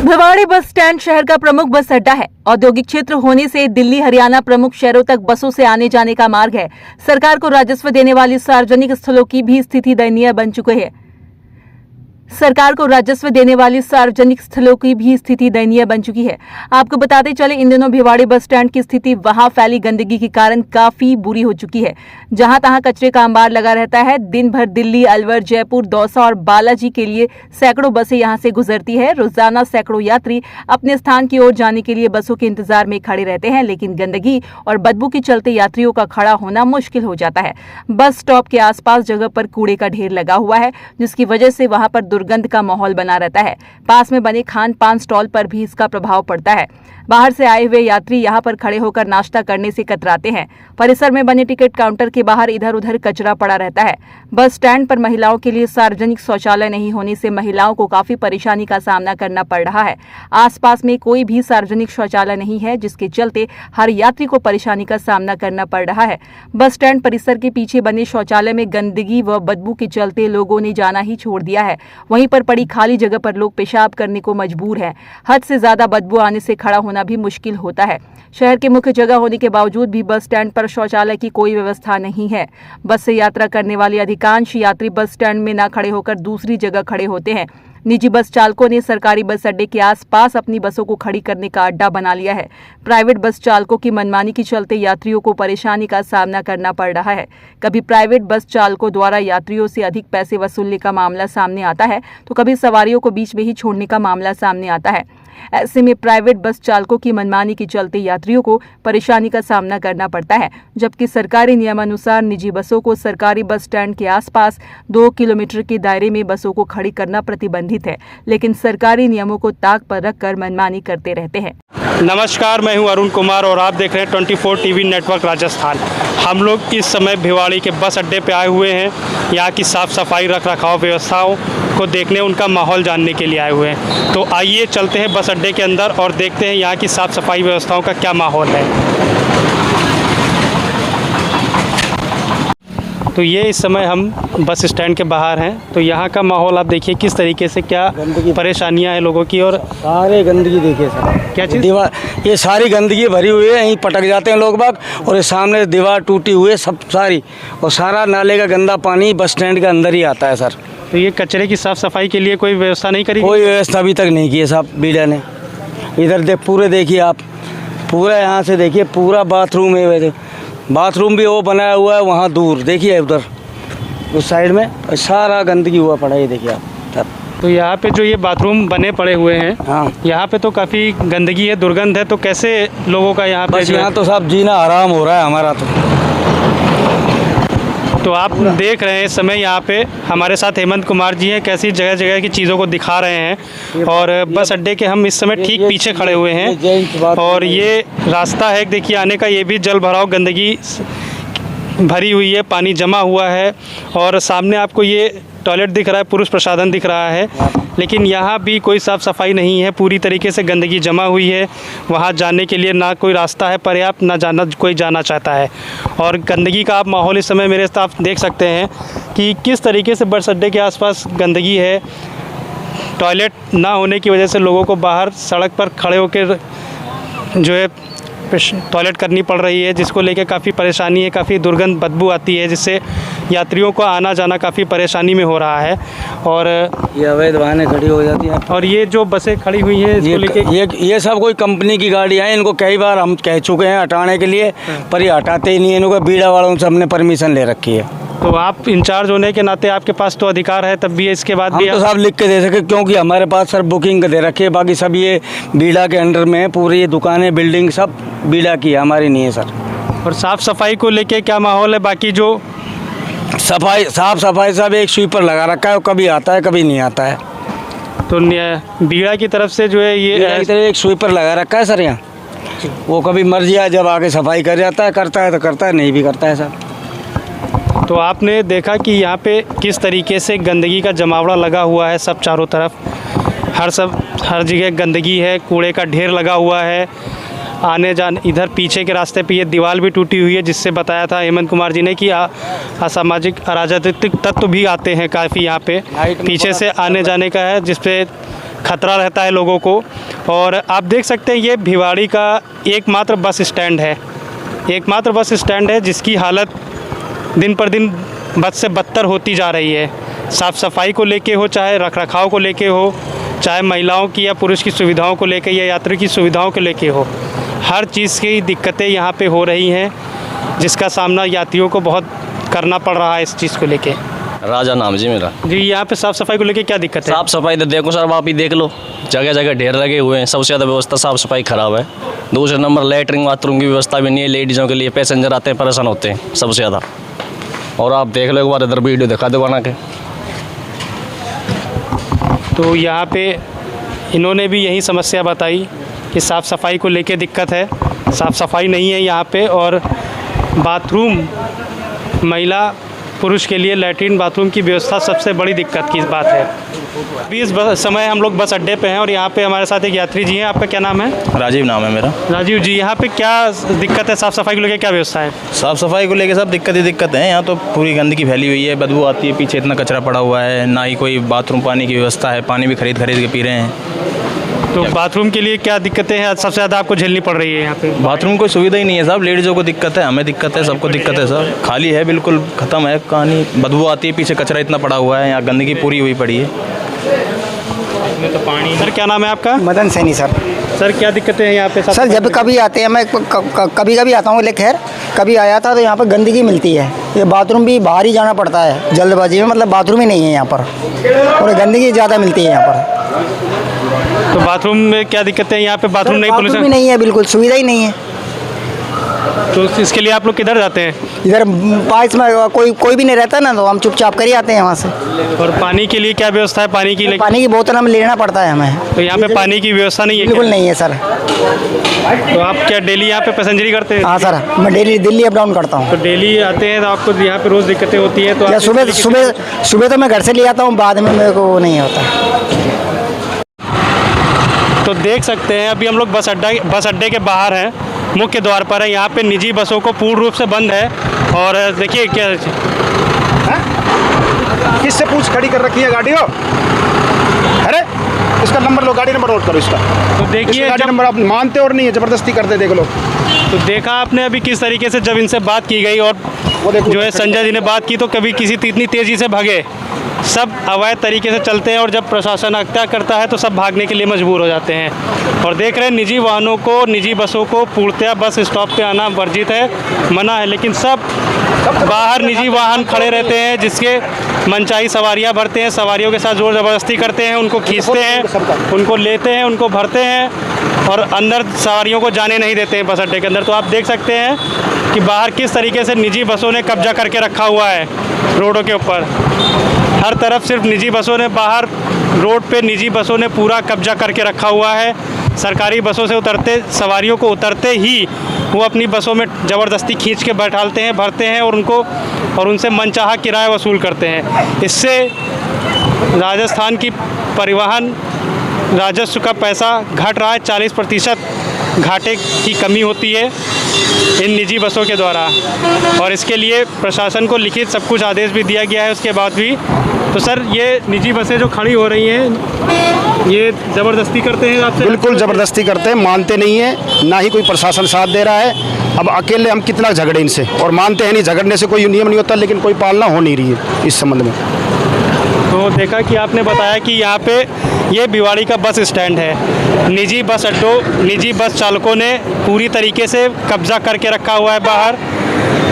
Bhiwadi bus stand शहर का प्रमुख बस अड्डा है। औद्योगिक क्षेत्र होने से दिल्ली हरियाणा प्रमुख शहरों तक बसों से आने जाने का मार्ग है। सरकार को राजस्व देने वाली सार्वजनिक स्थलों की भी स्थिति दयनीय बन चुकी है। आपको बताते चले, इन दिनों भिवाड़ी बस स्टैंड की स्थिति वहां फैली गंदगी के कारण काफी बुरी हो चुकी है। जहां तहां कचरे का अंबार लगा रहता है। दिन भर दिल्ली, अलवर, जयपुर, दौसा और बालाजी के लिए सैकड़ों बसें यहां से गुजरती है। रोजाना सैकड़ों यात्री अपने स्थान की ओर जाने के लिए बसों के इंतजार में खड़े रहते हैं, लेकिन गंदगी और बदबू के चलते यात्रियों का खड़ा होना मुश्किल हो जाता है। बस स्टॉप के आसपास जगह पर कूड़े का ढेर लगा हुआ है, जिसकी वजह से वहां पर दुर्गंध का माहौल बना रहता है। पास में बने खान पान स्टॉल पर भी इसका प्रभाव पड़ता है। बाहर से आए हुए यात्री यहां पर खड़े होकर नाश्ता करने से कतराते हैं। परिसर में बने टिकट काउंटर के बाहर इधर उधर कचरा पड़ा रहता है। बस स्टैंड पर महिलाओं के लिए सार्वजनिक शौचालय नहीं होने से महिलाओं को काफी परेशानी का सामना करना पड़ रहा है। आसपास में कोई भी सार्वजनिक शौचालय नहीं है, जिसके चलते हर यात्री को परेशानी का सामना करना पड़ रहा है। बस स्टैंड परिसर के पीछे बने शौचालय में गंदगी व बदबू के चलते लोगों ने जाना ही छोड़ दिया है। वहीं पर पड़ी खाली जगह पर लोग पेशाब करने को मजबूर हैं। हद से ज्यादा बदबू आने से खड़ा होना भी मुश्किल होता है। शहर के मुख्य जगह होने के बावजूद भी बस स्टैंड पर शौचालय की कोई व्यवस्था नहीं है। बस से यात्रा करने वाले अधिकांश यात्री बस स्टैंड में न खड़े होकर दूसरी जगह खड़े होते हैं। निजी बस चालकों ने सरकारी बस अड्डे के आसपास अपनी बसों को खड़ी करने का अड्डा बना लिया है। प्राइवेट बस चालकों की मनमानी के चलते यात्रियों को परेशानी का सामना करना पड़ रहा है। कभी प्राइवेट बस चालकों द्वारा यात्रियों से अधिक पैसे वसूलने का मामला सामने आता है, तो कभी सवारियों को बीच में ही छोड़ने का मामला सामने आता है। ऐसे में प्राइवेट बस चालकों की मनमानी के चलते यात्रियों को परेशानी का सामना करना पड़ता है, जबकि सरकारी नियमानुसार निजी बसों को सरकारी बस स्टैंड के आसपास 2 किलोमीटर के दायरे में बसों को खड़ी करना प्रतिबंधित है, लेकिन सरकारी नियमों को ताक पर रखकर मनमानी करते रहते हैं। नमस्कार, मैं हूं अरुण कुमार और आप देख रहे हैं 24 टीवी नेटवर्क राजस्थान। हम लोग इस समय भिवाड़ी के बस अड्डे पे आए हुए हैं। यहाँ की साफ़ सफाई, रख रखाव व्यवस्थाओं को देखने, उनका माहौल जानने के लिए आए हुए हैं। तो आइए चलते हैं बस अड्डे के अंदर और देखते हैं यहाँ की साफ़ सफाई व्यवस्थाओं का क्या माहौल है। तो ये इस समय हम बस स्टैंड के बाहर हैं। तो यहाँ का माहौल आप देखिए किस तरीके से, क्या परेशानियाँ हैं लोगों की। और सारे गंदगी देखिए सर, क्या चीज़, दीवार, ये सारी गंदगी भरी हुई है। यहीं पटक जाते हैं लोग बाग, और ये सामने दीवार टूटी हुई है सब सारी, और सारा नाले का गंदा पानी बस स्टैंड के अंदर ही आता है सर। तो ये कचरे की साफ़ सफाई के लिए कोई व्यवस्था नहीं करी? कोई व्यवस्था अभी तक नहीं की है साहब मीडिया ने। इधर पूरे देखिए आप, पूरा यहाँ से देखिए, पूरा बाथरूम है। वैसे बाथरूम भी वो बनाया हुआ है वहाँ दूर, देखिए उधर उस साइड में सारा गंदगी हुआ पड़ा है, देखिए आप। तो यहाँ पे जो ये बाथरूम बने पड़े हुए हैं, हाँ, यहाँ पे तो काफ़ी गंदगी है, दुर्गंध है। तो कैसे लोगों का यहाँ पे? बस यहाँ तो साहब जीना हराम हो रहा है हमारा। तो आप देख रहे हैं इस समय यहाँ पे हमारे साथ हेमंत कुमार जी हैं, कैसी जगह जगह की चीज़ों को दिखा रहे हैं। और बस अड्डे के हम इस समय ठीक पीछे खड़े हुए हैं, और ये रास्ता है देखिए आने का, ये भी जल भराव, गंदगी भरी हुई है, पानी जमा हुआ है। और सामने आपको ये टॉयलेट दिख रहा है, पुरुष प्रसाधन दिख रहा है, लेकिन यहाँ भी कोई साफ़ सफाई नहीं है। पूरी तरीके से गंदगी जमा हुई है। वहाँ जाने के लिए ना कोई रास्ता है पर्याप्त, ना कोई जाना चाहता है। और गंदगी का आप माहौल इस समय मेरे साथ देख सकते हैं कि किस तरीके से बस अड्डे के आसपास गंदगी है। टॉयलेट ना होने की वजह से लोगों को बाहर सड़क पर खड़े होकर जो है टॉयलेट करनी पड़ रही है, जिसको लेकर काफ़ी परेशानी है। काफ़ी दुर्गंध, बदबू आती है, जिससे यात्रियों को आना जाना काफ़ी परेशानी में हो रहा है। और ये अवैध वाहनें खड़ी हो जाती हैं। और ये जो बसें खड़ी हुई हैं, इसको लेके ये सब कोई कंपनी की गाड़ियाँ हैं। इनको कई बार हम कह चुके हैं हटाने के लिए, पर ये हटाते ही नहीं है। इनको बीड़ा वालों से हमने परमिशन ले रखी है। तो आप इंचार्ज होने के नाते आपके पास तो अधिकार है, तब भी इसके बाद भी हम तो साहब लिख के दे सके, क्योंकि हमारे पास सर बुकिंग दे रखी है। बाकी सब ये बीड़ा के अंडर में है, पूरी ये दुकानें, बिल्डिंग सब बीड़ा की है, हमारी नहीं है सर। और साफ़ सफाई को लेके क्या माहौल है? बाकी जो साफ सफाई सब एक स्वीपर लगा रखा है, कभी आता है कभी नहीं आता है। तो बीड़ा की तरफ से जो है ये एक स्वीपर लगा रखा है सर यहाँ, वो कभी मर्जी है जब आके सफाई कर जाता है, करता है तो करता है, नहीं भी करता है सर। तो आपने देखा कि यहाँ पे किस तरीके से गंदगी का जमावड़ा लगा हुआ है, सब चारों तरफ हर जगह गंदगी है, कूड़े का ढेर लगा हुआ है। आने जाने इधर पीछे के रास्ते पे ये दीवार भी टूटी हुई है, जिससे बताया था हेमंत कुमार जी ने कि असामाजिक अराजनीतिक तत्व भी आते हैं काफ़ी यहाँ पे। पीछे से आने जाने का है, जिसपे खतरा रहता है लोगों को। और आप देख सकते हैं ये भिवाड़ी का एकमात्र बस स्टैंड है, एकमात्र बस स्टैंड है जिसकी हालत दिन पर दिन बद से बदतर होती जा रही है। साफ़ सफाई को लेके हो, चाहे रखरखाव को लेके हो, चाहे महिलाओं की या पुरुष की सुविधाओं को लेके या यात्री की सुविधाओं को लेके हो, हर चीज़ की दिक्कतें यहाँ पे हो रही हैं, जिसका सामना यात्रियों को बहुत करना पड़ रहा है इस चीज़ को लेके। राजा नाम जी मेरा। जी, यहाँ पे साफ़ सफाई को लेके क्या दिक्कत है? साफ़ सफाई तो देखो सर, आप ही देख लो, जगह जगह ढेर लगे हुए हैं। सबसे ज़्यादा व्यवस्था साफ़ सफाई ख़राब है। दूसरे नंबर लेटरिन बाथरूम की व्यवस्था भी नहीं है। लेडीज़ों के लिए पैसेंजर आते हैं परेशान होते हैं सबसे ज़्यादा। और आप देख लो एक बार, इधर वीडियो दिखा दो बना के। तो यहाँ पे इन्होंने भी यही समस्या बताई कि साफ़ सफाई को लेके दिक्कत है, साफ़ सफाई नहीं है यहाँ पे। और बाथरूम, महिला पुरुष के लिए लैट्रिन बाथरूम की व्यवस्था सबसे बड़ी दिक्कत की बात है। अभी इस समय हम लोग बस अड्डे पे हैं और यहाँ पे हमारे साथ एक यात्री जी हैं। आपका क्या नाम है? राजीव नाम है मेरा। राजीव जी, यहाँ पे क्या दिक्कत है? साफ़ सफाई को लेके क्या व्यवस्था है? साफ़ सफाई को लेके सब दिक्कत ही दिक्कत है। यहाँ तो पूरी गंदगी फैली हुई है, बदबू आती है, पीछे इतना कचरा पड़ा हुआ है, ना ही कोई बाथरूम पानी की व्यवस्था है, पानी भी खरीद के पी रहे हैं। तो बाथरूम के लिए क्या दिक्कतें हैं सबसे ज़्यादा आपको झेलनी पड़ रही है यहाँ पे? बाथरूम कोई सुविधा ही नहीं है साहब। लेडीज़ों को दिक्कत है, हमें दिक्कत है, सबको दिक्कत है सर। खाली है, बिल्कुल ख़त्म है कहानी। बदबू आती है, पीछे कचरा इतना पड़ा हुआ है, यहाँ गंदगी पूरी हुई पड़ी है। तो पानी। सर क्या नाम है आपका? मदन सैनी सर। सर क्या दिक्कतें हैं यहाँ पे? सर जब कभी आते हैं, मैं कभी कभी आता हूँ, लेकिन खैर कभी आया था तो यहाँ पर गंदगी मिलती है। ये बाथरूम भी बाहर ही जाना पड़ता है जल्दबाजी में, मतलब बाथरूम ही नहीं है यहाँ पर और गंदगी ज़्यादा मिलती है यहाँ पर। तो बाथरूम में क्या दिक्कतें हैं यहाँ पे? बाथरूम नहीं, पुलिस बाथरूम ही नहीं है, बिल्कुल सुविधा ही नहीं है। तो इसके लिए आप लोग किधर जाते हैं? इधर पास में कोई भी नहीं रहता ना, तो हम चुपचाप कर ही आते हैं वहाँ से। और पानी के लिए क्या व्यवस्था है? पानी की बोतल हमें लेना पड़ता है हमें। तो यहाँ पे पानी की व्यवस्था नहीं है? बिल्कुल नहीं है सर। तो आप क्या डेली यहाँ पे पैसेंजरी करते हैं? हाँ सर, मैं डेली दिल्ली अप डाउन करता हूँ। तो डेली आते हैं तो आपको यहाँ पे रोज़ दिक्कतें होती हैं? तो सुबह तो मैं घर से ले आता हूँ, बाद में मेरे को वो नहीं होता। तो देख सकते हैं अभी हम लोग बस अड्डे के बाहर हैं, मुख्य द्वार पर है। यहाँ पे निजी बसों को पूर्ण रूप से बंद है। और देखिए क्या किससे पूछ खड़ी कर रखी है गाड़ी हो? अरे इसका नंबर लो, गाड़ी नंबर नोट करो इसका। तो देखिए गाड़ी नंबर आप मानते और नहीं है, ज़बरदस्ती करते, देख लो। तो देखा आपने अभी किस तरीके से जब इनसे बात की गई और जो है संजय जी ने बात की, तो कभी किसी इतनी तेज़ी से भागे। सब अवैध तरीके से चलते हैं और जब प्रशासन हत्या करता है तो सब भागने के लिए मजबूर हो जाते हैं। और देख रहे हैं निजी वाहनों को, निजी बसों को पूर्णतः बस स्टॉप पे आना वर्जित है, मना है। लेकिन सब बाहर निजी वाहन खड़े रहते हैं, जिसके मनचाही सवारियां भरते हैं, सवारियों के साथ ज़ोर ज़बरदस्ती करते हैं, उनको खींचते हैं, उनको लेते हैं, उनको भरते हैं और अंदर सवारियों को जाने नहीं देते हैं बस अड्डे के अंदर। तो आप देख सकते हैं कि बाहर किस तरीके से निजी बसों ने कब्जा करके रखा हुआ है रोडों के ऊपर। हर तरफ सिर्फ निजी बसों ने, बाहर रोड पे निजी बसों ने पूरा कब्जा करके रखा हुआ है। सरकारी बसों से उतरते, सवारियों को उतरते ही वो अपनी बसों में ज़बरदस्ती खींच के बैठालते हैं, भरते हैं और उनसे मनचाहा किराया वसूल करते हैं। इससे राजस्थान की परिवहन राजस्व का पैसा घट रहा है। 40% घाटे की कमी होती है इन निजी बसों के द्वारा। और इसके लिए प्रशासन को लिखित सब कुछ आदेश भी दिया गया है। उसके बाद भी तो सर ये निजी बसें जो खड़ी हो रही हैं, ये ज़बरदस्ती करते हैं आपसे? बिल्कुल ज़बरदस्ती करते हैं, मानते नहीं है, ना ही कोई प्रशासन साथ दे रहा है। अब अकेले हम कितना झगड़े इनसे, और मानते हैं नहीं। झगड़ने से कोई नियम नहीं होता, लेकिन कोई पालना हो नहीं रही है इस संबंध में। तो देखा कि आपने बताया कि यहाँ पे ये भिवाड़ी का बस स्टैंड है। निजी बस अड्डों, निजी बस चालकों ने पूरी तरीके से कब्जा करके रखा हुआ है। बाहर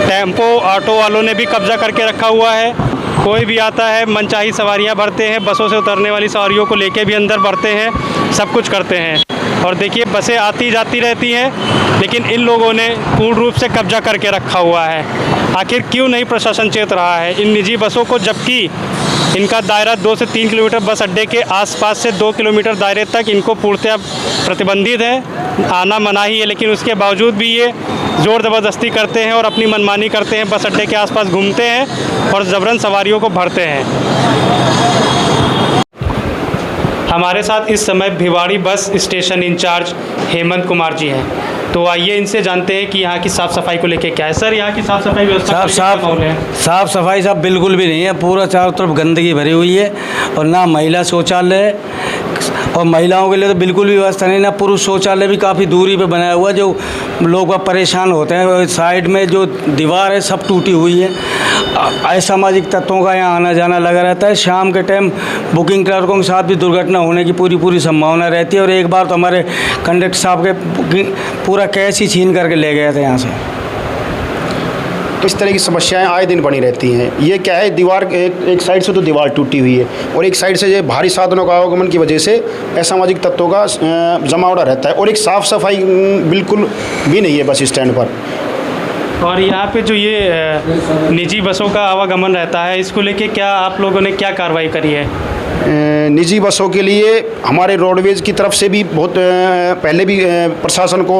टेम्पो, ऑटो वालों ने भी कब्जा करके रखा हुआ है। कोई भी आता है, मनचाही सवारियाँ भरते हैं, बसों से उतरने वाली सवारियों को लेके भी अंदर भरते हैं, सब कुछ करते हैं। और देखिए बसें आती जाती रहती हैं, लेकिन इन लोगों ने पूर्ण रूप से कब्जा करके रखा हुआ है। आखिर क्यों नहीं प्रशासन चेत रहा है इन निजी बसों को, जबकि इनका दायरा 2 से 3 किलोमीटर, बस अड्डे के आसपास से 2 किलोमीटर दायरे तक इनको पूर्णतः प्रतिबंधित है, आना मनाही है। लेकिन उसके बावजूद भी ये ज़ोर ज़बरदस्ती करते हैं और अपनी मनमानी करते हैं, बस अड्डे के आसपास घूमते हैं और ज़बरन सवारियों को भरते हैं। हमारे साथ इस समय Bhiwadi bus station incharge Hemant Kumar ji हैं। तो आइए इनसे जानते हैं कि यहाँ की साफ़ सफाई को लेके क्या है। सर यहाँ की साफ़ सफाई व्यवस्था साफ़ सफाई साहब बिल्कुल भी नहीं है। पूरा चारों तरफ गंदगी भरी हुई है और ना महिला शौचालय, और महिलाओं के लिए तो बिल्कुल भी व्यवस्था नहीं, ना पुरुष शौचालय भी काफ़ी दूरी पे बनाया हुआ है, जो लोग वह परेशान होते हैं। और साइड में जो दीवार है सब टूटी हुई है। असामाजिक तत्वों का यहाँ आना जाना लगा रहता है। शाम के टाइम बुकिंग क्लर्कों के साथ भी दुर्घटना होने की पूरी संभावना रहती है। और एक बार तो हमारे कंडक्टर साहब के पूरा कैश ही छीन करके ले गए थे यहाँ से। तो इस तरह की समस्याएं आए दिन बनी रहती हैं। ये क्या है, दीवार एक साइड से तो दीवार टूटी हुई है और एक साइड से ये भारी साधनों का आवागमन की वजह से असामाजिक तत्वों का जमावड़ा रहता है और एक साफ़ सफाई बिल्कुल भी नहीं है बस स्टैंड पर। और यहाँ पे जो ये निजी बसों का आवागमन रहता है, इसको लेके क्या आप लोगों ने क्या कार्रवाई करी है? निजी बसों के लिए हमारे रोडवेज की तरफ से भी बहुत पहले भी प्रशासन को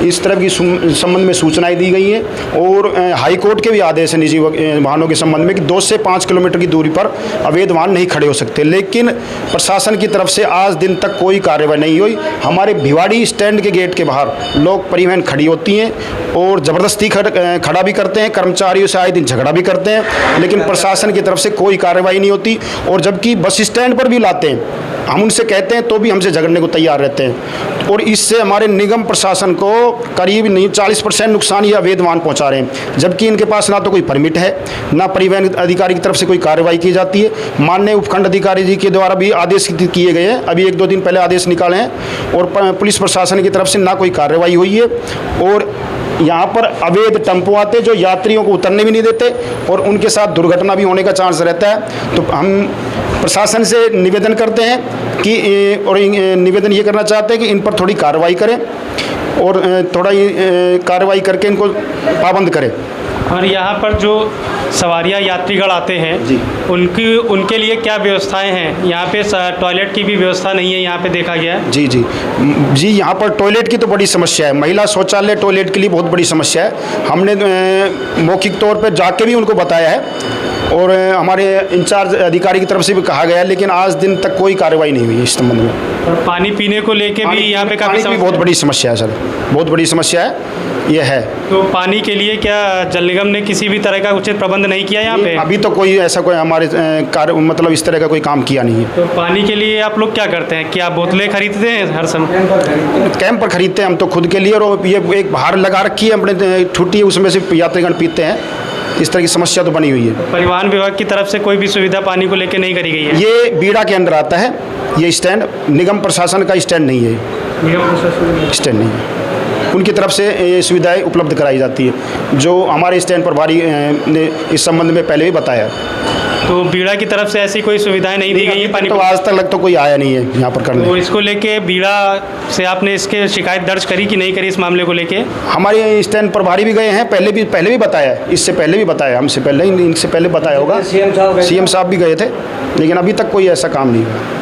इस तरह की संबंध में सूचनाएं दी गई हैं और हाई कोर्ट के भी आदेश है निजी वाहनों के संबंध में कि 2 से 5 किलोमीटर की दूरी पर अवैध वाहन नहीं खड़े हो सकते। लेकिन प्रशासन की तरफ से आज दिन तक कोई कार्रवाई नहीं हुई। हमारे भिवाड़ी स्टैंड के गेट के बाहर लोग परिवहन खड़ी होती हैं और ज़बरदस्ती खड़ा भी करते हैं, कर्मचारियों से आए दिन झगड़ा भी करते हैं, लेकिन प्रशासन की तरफ से कोई कार्रवाई नहीं होती। और जबकि बस स्टैंड पर भी लाते हैं, हम उनसे कहते हैं तो भी हमसे झगड़ने को तैयार रहते हैं। और इससे हमारे निगम प्रशासन को करीब 40% नुकसान ये अवैध वाहन पहुंचा रहे हैं, जबकि इनके पास ना तो कोई परमिट है, ना परिवहन अधिकारी की तरफ से कोई कार्रवाई की जाती है। माननीय उपखंड अधिकारी जी के द्वारा भी आदेश किए गए हैं, अभी 1-2 दिन पहले आदेश निकाले हैं और पुलिस प्रशासन की तरफ से ना कोई कार्रवाई हुई है। और यहाँ पर अवैध टेम्पो आते जो यात्रियों को उतरने भी नहीं देते और उनके साथ दुर्घटना भी होने का चांस रहता है। तो हम प्रशासन से निवेदन करते हैं कि और निवेदन ये करना चाहते हैं कि इन पर थोड़ी कार्रवाई करें और थोड़ा कार्रवाई करके इनको पाबंद करें। और यहाँ पर जो सवारियाँ यात्रीगण आते हैं उनके लिए क्या व्यवस्थाएं हैं? यहाँ पे टॉयलेट की भी व्यवस्था नहीं है, यहाँ पे देखा गया है। जी, यहाँ पर टॉयलेट की तो बड़ी समस्या है। महिला शौचालय टॉयलेट के लिए बहुत बड़ी समस्या है। हमने मौखिक तौर पर जाके भी उनको बताया है और हमारे इंचार्ज अधिकारी की तरफ से भी कहा गया है, लेकिन आज दिन तक कोई कार्रवाई नहीं हुई इस संबंध में। और पानी पीने को लेके भी यहाँ पे काफ़ी बहुत बड़ी समस्या है सर, बहुत बड़ी समस्या है ये है। तो पानी के लिए क्या जल निगम ने किसी भी तरह का उचित प्रबंध नहीं किया यहाँ पे? अभी तो कोई ऐसा कोई हमारे मतलब इस तरह का कोई काम किया नहीं है। तो पानी के लिए आप लोग क्या करते हैं? क्या बोतलें खरीदते हैं हर समय? कैंप पर खरीदते हैं हम तो खुद के लिए, और ये एक बाहर लगा रखी है अपने ठुट्टी, उसमें से यात्रीगण पीते हैं। इस तरह की समस्या तो बनी हुई है। परिवहन विभाग की तरफ से कोई भी सुविधा पानी को लेकर नहीं करी गई है? ये बीड़ा के अंदर आता है ये स्टैंड, निगम प्रशासन का स्टैंड नहीं है, निगम प्रशासन स्टैंड नहीं है। उनकी तरफ से ये सुविधाएं उपलब्ध कराई जाती है, जो हमारे स्टैंड पर भारी ने इस संबंध में पहले भी बताया। तो बीड़ा की तरफ से ऐसी कोई सुविधाएं नहीं दी गई है पानी तो को? आज तक तो कोई आया नहीं है यहाँ पर करने। तो इसको लेके बीड़ा से आपने इसके शिकायत दर्ज करी कि नहीं करी इस मामले को लेके? हमारे स्टैंड प्रभारी भी गए हैं, पहले भी बताया, इससे पहले भी बताया, हमसे पहले इनसे पहले बताया होगा। CM साहब भी गए थे, लेकिन अभी तक कोई ऐसा काम नहीं हुआ।